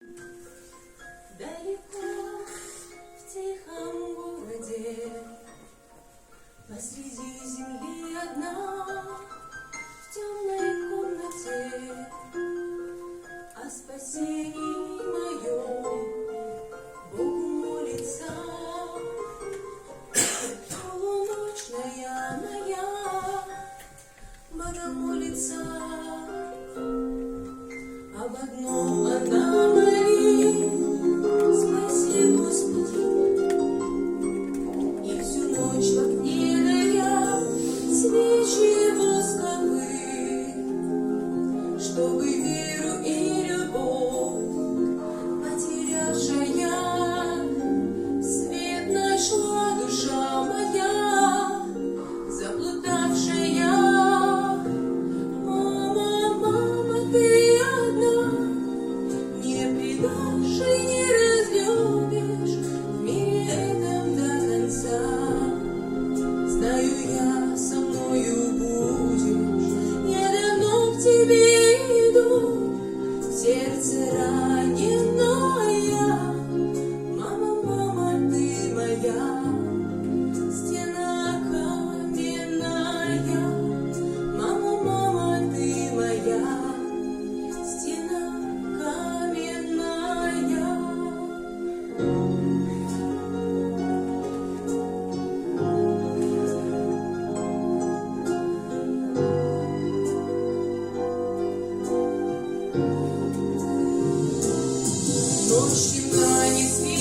Далеко в тихом городе, посреди земли одна, в темной комнате, о спасении моем Богу молится. Полуночная моя Бога молится, об одном она молит: спаси, Господи. И всю ночь в окне горят свечи восковые, чтобы веру и любовь потерявшая свет нашла душа моя, заблудавшая. Мама, мама, ты одна, не предашь и не разлюбишь в мире этом до конца. Знаю я, со мною будешь, я давно к тебе иду, в сердце раненая. Мама, мама, ты моя, стена каменная. Мама, мама, ты моя, стена каменная. Ночь темна, не светит.